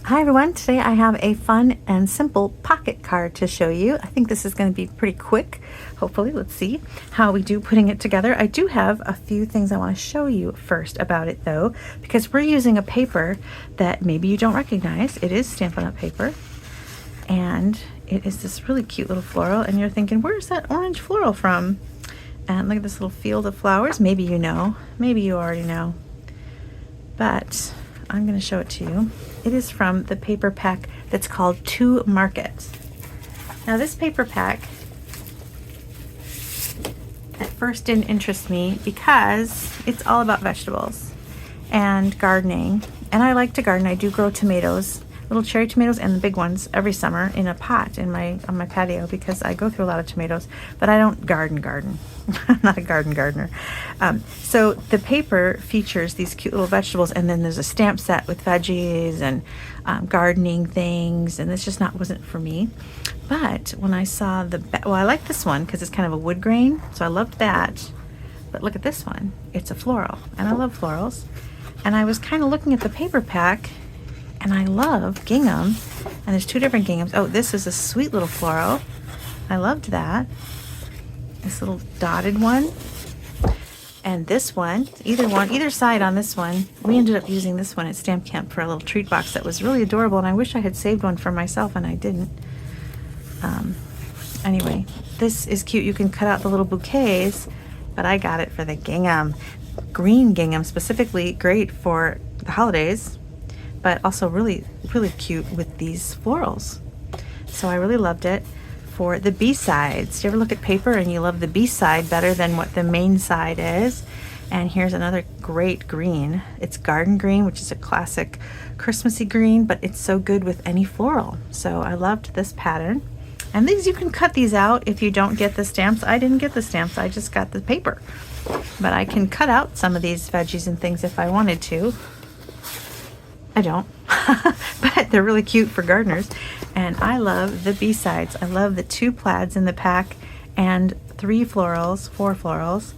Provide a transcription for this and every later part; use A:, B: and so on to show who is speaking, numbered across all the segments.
A: Hi everyone, today I have a fun and simple pocket card to show you. I think this is going to be pretty quick, hopefully. Let's see how we do putting it together. I do have a few things I want to show you first about it though, because we're using a paper that maybe you don't recognize. It is Stampin' Up! Paper, and it is this really cute little floral, and you're thinking, where's that orange floral from? And look at this little field of flowers. Maybe you know, maybe you already know, but I'm going to show it to you. It is from the paper pack that's called To Market. Now this paper pack at first didn't interest me because it's all about vegetables and gardening. And I like to garden. I do grow tomatoes, little cherry tomatoes and the big ones every summer in a pot on my patio because I go through a lot of tomatoes, but I don't garden. I'm not a gardener. So the paper features these cute little vegetables, and then there's a stamp set with veggies and gardening things, and this just wasn't for me. But when I saw I like this one because it's kind of a wood grain, so I loved that. But look at this one. It's a floral, and I love florals. And I was kind of looking at the paper pack, and I love gingham, and there's two different ginghams. Oh, this is a sweet little floral. I loved that. This little dotted one, and this one, either side on this one. We ended up using this one at Stamp Camp for a little treat box that was really adorable, and I wish I had saved one for myself and I didn't. Anyway, this is cute. You can cut out the little bouquets, but I got it for the gingham. Green gingham, specifically great for the holidays, but also really, really cute with these florals. So I really loved it. For the B-sides, do you ever look at paper and you love the B-side better than what the main side is? And here's another great green. It's garden green, which is a classic Christmassy green, but it's so good with any floral. So I loved this pattern. And these, you can cut these out if you don't get the stamps. I didn't get the stamps, I just got the paper. But I can cut out some of these veggies and things if I wanted to. I don't, but they're really cute for gardeners. And I love the B-sides. I love the 2 plaids in the pack and 4 florals,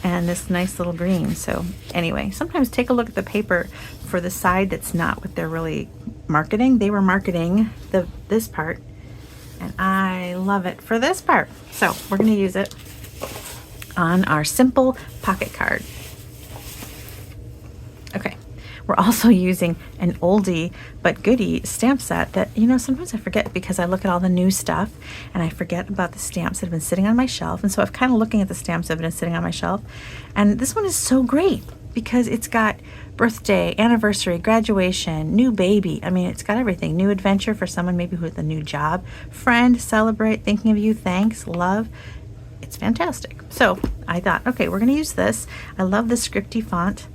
A: and this nice little green. So anyway, sometimes take a look at the paper for the side that's not what they're really marketing. They were marketing this part, and I love it for this part. So we're going to use it on our simple pocket card. Okay. We're also using an oldie but goodie stamp set that, sometimes I forget because I look at all the new stuff and I forget about the stamps that have been sitting on my shelf. And so I'm kind of looking at the stamps that have been sitting on my shelf. And this one is so great because it's got birthday, anniversary, graduation, new baby. I mean, it's got everything. New adventure for someone maybe with a new job, friend, celebrate, thinking of you, thanks, love. It's fantastic. So I thought, okay, we're going to use this. I love the scripty font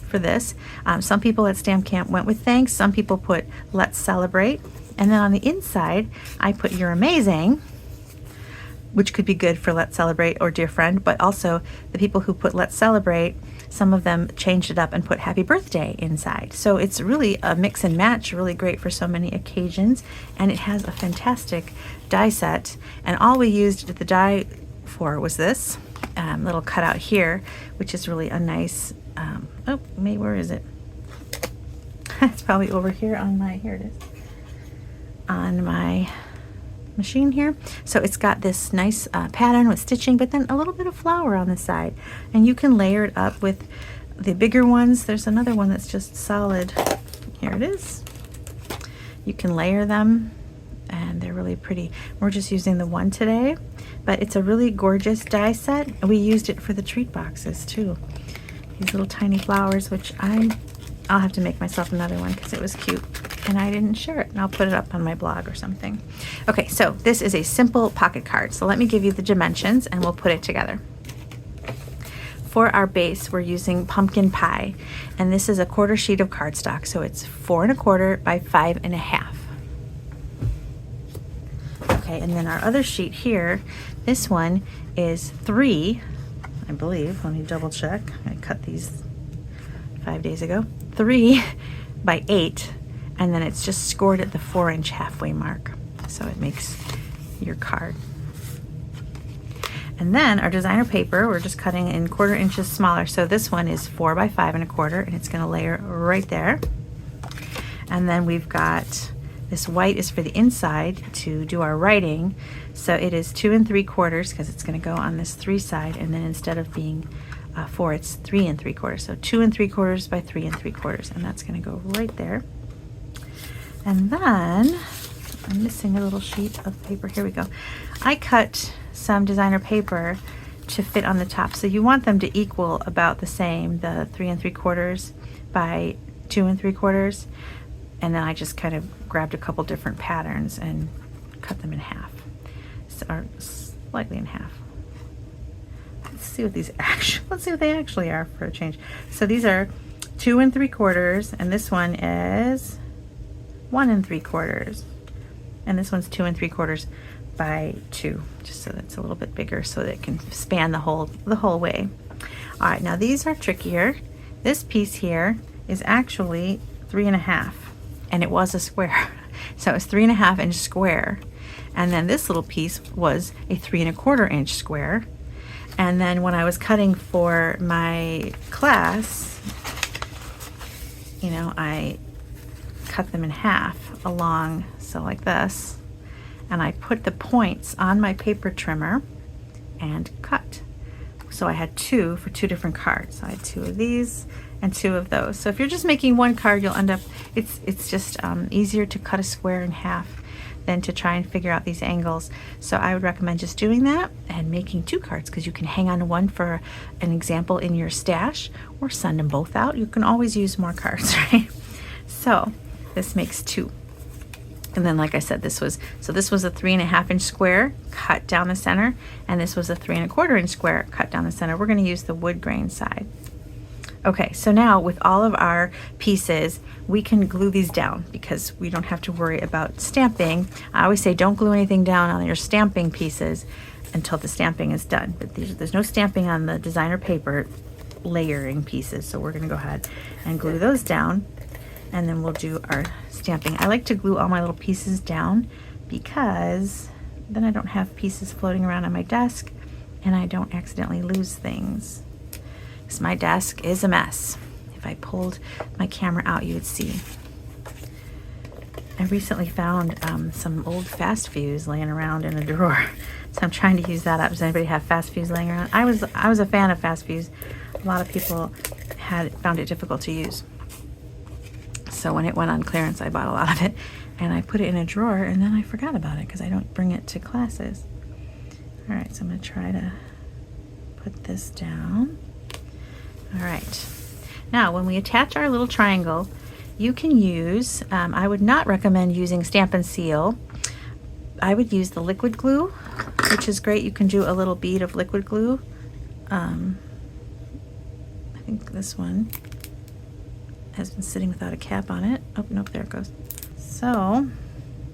A: for this. Some people at Stamp Camp went with thanks. Some people put let's celebrate. And then on the inside, I put you're amazing, which could be good for let's celebrate or dear friend, but also the people who put let's celebrate, some of them changed it up and put happy birthday inside. So it's really a mix and match, really great for so many occasions. And it has a fantastic die set. And all we used the die for was this little cutout here, which is really a nice where is it? It's probably over here on here it is. On my machine here. So it's got this nice pattern with stitching, but then a little bit of flower on the side. And you can layer it up with the bigger ones. There's another one that's just solid. Here it is. You can layer them, and they're really pretty. We're just using the one today, but it's a really gorgeous die set. We used it for the treat boxes too. These little tiny flowers, which I'll have to make myself another one because it was cute and I didn't share it, and I'll put it up on my blog or something. Okay, so this is a simple pocket card. So let me give you the dimensions and we'll put it together. For our base, we're using pumpkin pie, and this is a 1/4 sheet of cardstock. So it's 4 1/4 by 5 1/2. Okay, and then our other sheet here, this one is 3, I believe, let me double check. I cut these 5 days ago. 3 by 8, and then it's just scored at the 4-inch halfway mark. So it makes your card. And then our designer paper, we're just cutting in 1/4 inches smaller. So this one is 4 by 5 1/4, and it's going to layer right there. And then we've got this white is for the inside to do our writing. So it is 2 3/4 because it's going to go on this 3 side, and then instead of being 4, it's 3 3/4. So 2 3/4 by 3 3/4, and that's going to go right there. And then I'm missing a little sheet of paper. Here we go. I cut some designer paper to fit on the top. So you want them to equal about the same, the 3 3/4 by 2 3/4. And then I just kind of grabbed a couple different patterns and cut them in half, or slightly in half. Let's see what these let's see what they actually are for a change. So these are 2 3/4, and this one is 1 3/4, and this one's 2 3/4 by 2, just so that's a little bit bigger, so that it can span the whole way. All right, now these are trickier. This piece here is actually 3 1/2, and it was a square, so it was 3 1/2 inch square. And then this little piece was a 3 1/4 inch square. And then when I was cutting for my class, you know, I cut them in half along, so like this, and I put the points on my paper trimmer and cut. So I had 2 for 2 different cards. So I had 2 of these and 2 of those. So if you're just making one card, you'll end up, it's just easier to cut a square in half than to try and figure out these angles. So I would recommend just doing that and making 2 cards, because you can hang on to one for an example in your stash, or send them both out. You can always use more cards, right? So this makes 2. And then, like I said, this was a 3 1/2 inch square cut down the center, and this was a 3 1/4 inch square cut down the center. We're going to use the wood grain side. Okay, so now with all of our pieces, we can glue these down because we don't have to worry about stamping. I always say don't glue anything down on your stamping pieces until the stamping is done. But there's no stamping on the designer paper layering pieces, so we're going to go ahead and glue those down, and then we'll do our stamping. I like to glue all my little pieces down because then I don't have pieces floating around on my desk, and I don't accidentally lose things. Because my desk is a mess. If I pulled my camera out, you would see. I recently found some old fast fuse laying around in a drawer, so I'm trying to use that up. Does anybody have fast fuse laying around? I was a fan of fast fuse. A lot of people found it difficult to use. So when it went on clearance, I bought a lot of it, and I put it in a drawer, and then I forgot about it because I don't bring it to classes. All right, so I'm going to try to put this down. All right. Now, when we attach our little triangle, you can use, I would not recommend using Stampin' Seal. I would use the liquid glue, which is great. You can do a little bead of liquid glue. I think this one has been sitting without a cap on it. Oh, nope, there it goes. So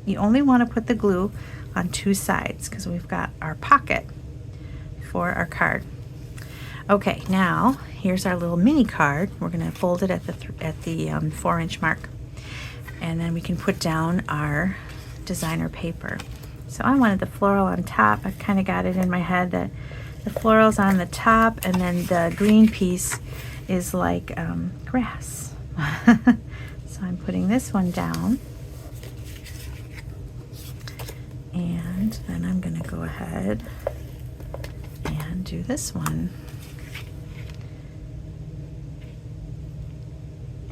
A: you only want to put the glue on 2 sides because we've got our pocket for our card. Okay, now here's our little mini card. We're going to fold it at the 4-inch mark, and then we can put down our designer paper. So I wanted the floral on top. I kind of got it in my head that the floral's on the top, and then the green piece is like grass. So I'm putting this one down, and then I'm going to go ahead and do this one.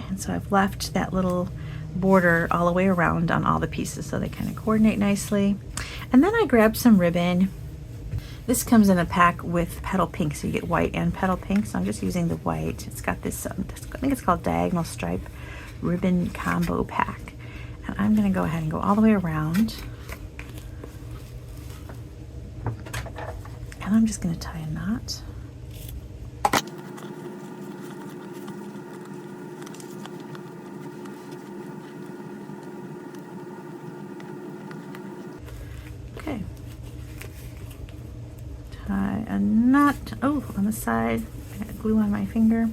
A: And so I've left that little border all the way around on all the pieces so they kind of coordinate nicely. And then I grabbed some ribbon. This comes in a pack with petal pink, so you get white and petal pink. So I'm just using the white. It's got this, I think it's called diagonal stripe ribbon combo pack. And I'm going to go ahead and go all the way around. And I'm just going to tie a knot. Okay. Tie a knot. Oh, on the side. I got glue on my finger.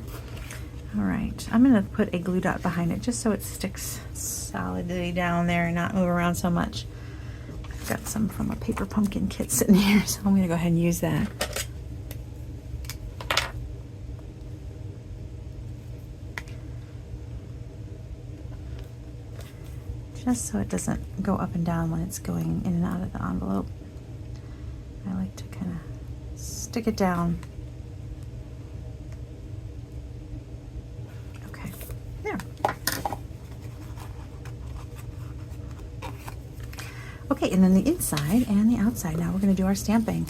A: All right. I'm going to put a glue dot behind it just so it sticks solidly down there and not move around so much. I've got some from a paper pumpkin kit sitting here, so I'm going to go ahead and use that. just so it doesn't go up and down when it's going in and out of the envelope. I like to kind of stick it down. Okay, there. Okay, and then the inside and the outside. Now we're going to do our stamping.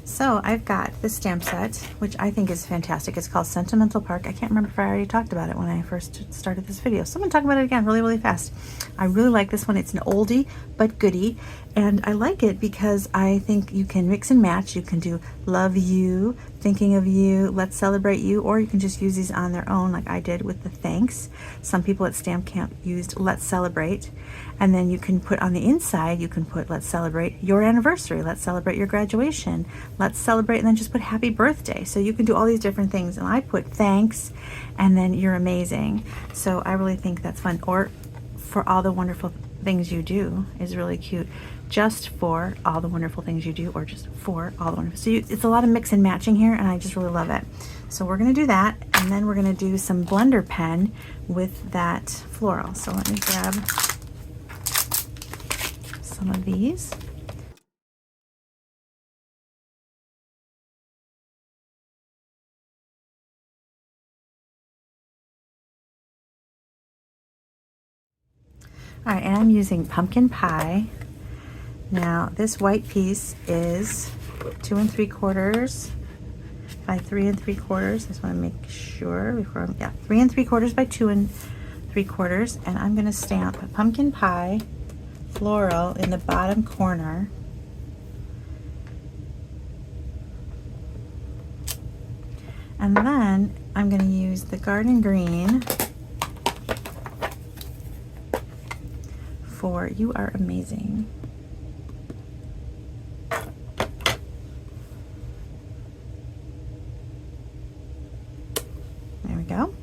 A: So I've got this stamp set, which I think is fantastic. It's called Sentimental Park. I can't remember if I already talked about it when I first started this video. So I'm going to talk about it again really, really fast. I really like this one. It's an oldie but goodie. And I like it because I think you can mix and match. You can do love you, thinking of you, let's celebrate you, or you can just use these on their own like I did with the thanks. Some people at Stamp Camp used let's celebrate. And then you can put on the inside, you can put let's celebrate your anniversary, let's celebrate your graduation, let's celebrate, and then just put happy birthday. So you can do all these different things. And I put thanks and then you're amazing. So I really think that's fun. Or for all the wonderful things you do is really cute. Just for all the wonderful things you do, or just for all the wonderful. So it's a lot of mix and matching here, and I just really love it. So we're going to do that, and then we're going to do some blender pen with that floral. So let me grab some of these. All right, and I'm using pumpkin pie. Now this white piece is 2 3/4 by 3 3/4. I just want to make sure before I'm, yeah, 3 3/4 by 2 3/4, and I'm going to stamp a pumpkin pie floral in the bottom corner. And then I'm going to use the garden green for You Are Amazing. There we go.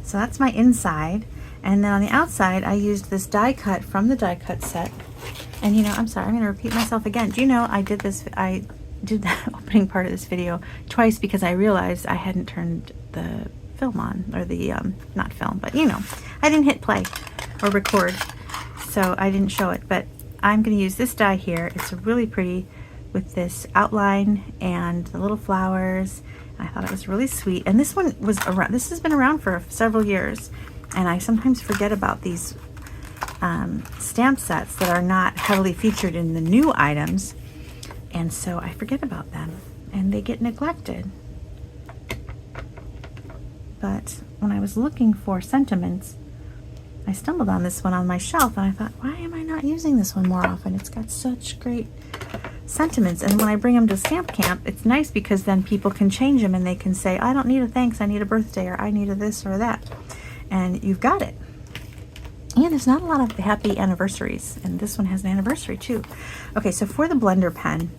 A: So that's my inside. And then on the outside, I used this die cut from the die cut set. And you know, I'm sorry, I'm going to repeat myself again. Do you know I did the opening part of this video twice because I realized I hadn't turned the film on, or the, not film, but you know, I didn't hit play or record, so I didn't show it. But I'm going to use this die here. It's really pretty with this outline and the little flowers. I thought it was really sweet. And this one was around, this has been around for several years. And I sometimes forget about these stamp sets that are not heavily featured in the new items. And so I forget about them and they get neglected. But when I was looking for sentiments, I stumbled on this one on my shelf and I thought, why am I not using this one more often? It's got such great sentiments. And when I bring them to Stamp Camp, it's nice because then people can change them and they can say, I don't need a thanks, I need a birthday, or I need a this or that. And you've got it. And there's not a lot of happy anniversaries, and this one has an anniversary too. Okay, so for the blender pen,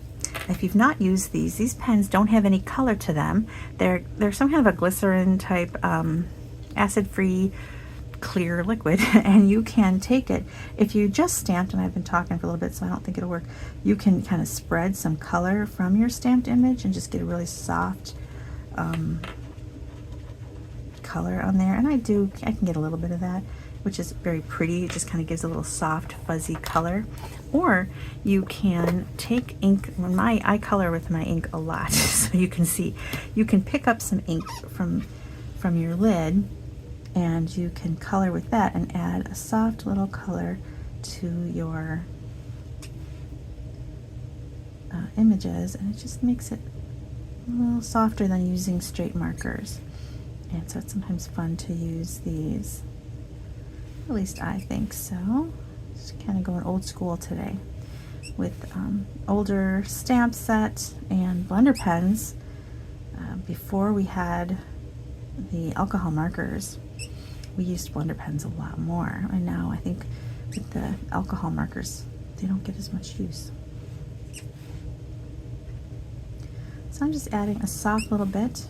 A: if you've not used these pens don't have any color to them. They're some kind of a glycerin type acid-free clear liquid, and you can take it, if you just stamped, and I've been talking for a little bit so I don't think it'll work, you can kind of spread some color from your stamped image and just get a really soft color on there. And I can get a little bit of that, which is very pretty. It just kind of gives a little soft fuzzy color. Or you can take ink. I color with my ink a lot, so you can see, you can pick up some ink from your lid and you can color with that and add a soft little color to your images, and it just makes it a little softer than using straight markers. And so it's sometimes fun to use these. At least I think so. Just kind of going old school today with older stamp set and blender pens. Before we had the alcohol markers, we used blender pens a lot more. And now I think with the alcohol markers, they don't get as much use. So I'm just adding a soft little bit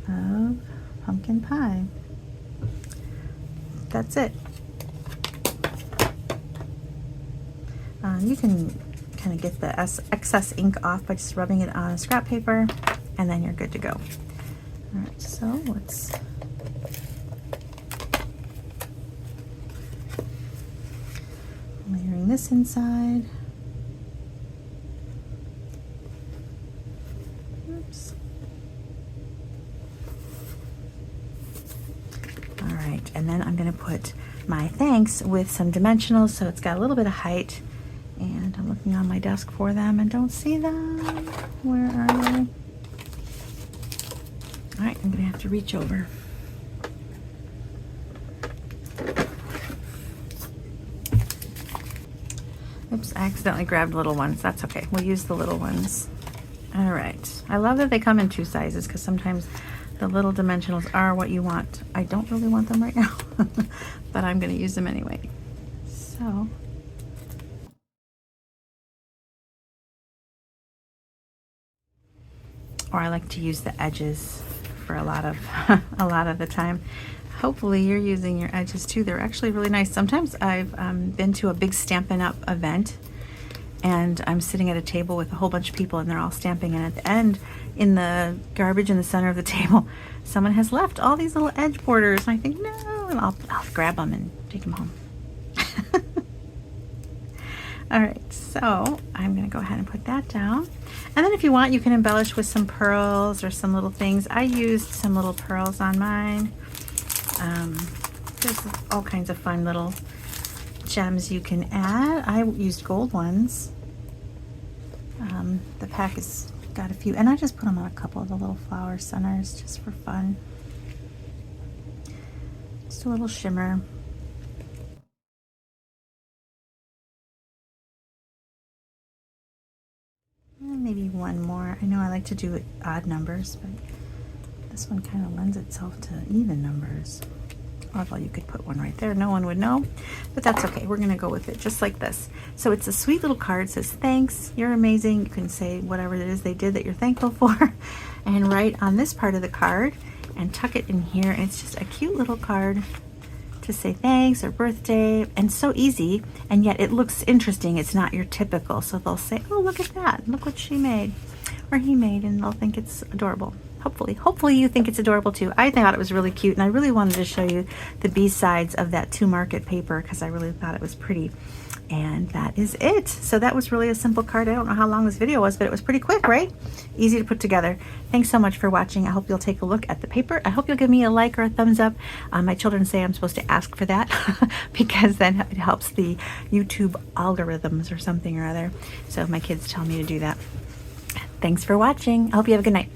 A: of pumpkin pie. That's it. You can kind of get the excess ink off by just rubbing it on a scrap paper, and then you're good to go. All right, so let's this inside. Oops. All right, and then I'm going to put my thanks with some dimensionals so it's got a little bit of height. And I'm looking on my desk for them and don't see them. Where are they? All right, I'm going to have to reach over. Oops, I accidentally grabbed little ones. That's okay. We'll use the little ones. All right. I love that they come in 2 sizes because sometimes the little dimensionals are what you want. I don't really want them right now, but I'm going to use them anyway. So, or I like to use the edges for a lot of the time. Hopefully you're using your edges too. They're actually really nice. Sometimes I've been to a big Stampin' Up event and I'm sitting at a table with a whole bunch of people and they're all stamping, and at the end, in the garbage in the center of the table, someone has left all these little edge borders, and I think, no, and I'll grab them and take them home. All right, so I'm gonna go ahead and put that down. And then if you want, you can embellish with some pearls or some little things. I used some little pearls on mine. There's all kinds of fun little gems you can add. I used gold ones. The pack has got a few, and I just put them on a couple of the little flower centers just for fun. Just a little shimmer. Maybe one more. I know I like to do odd numbers, but this one kind of lends itself to even numbers. Although you could put one right there, no one would know, but that's okay. We're gonna go with it just like this. So it's a sweet little card. It says, thanks, you're amazing. You can say whatever it is they did that you're thankful for and write on this part of the card and tuck it in here. And it's just a cute little card to say thanks or birthday, and so easy, and yet it looks interesting. It's not your typical. So they'll say, oh, look at that. Look what she made or he made, and they'll think it's adorable. Hopefully you think it's adorable too. I thought it was really cute, and I really wanted to show you the B-sides of that To Market paper because I really thought it was pretty. And that is it. So that was really a simple card. I don't know how long this video was, but it was pretty quick, right? Easy to put together. Thanks so much for watching. I hope you'll take a look at the paper. I hope you'll give me a like or a thumbs up. My children say I'm supposed to ask for that because then it helps the YouTube algorithms or something or other. So my kids tell me to do that. Thanks for watching. I hope you have a good night.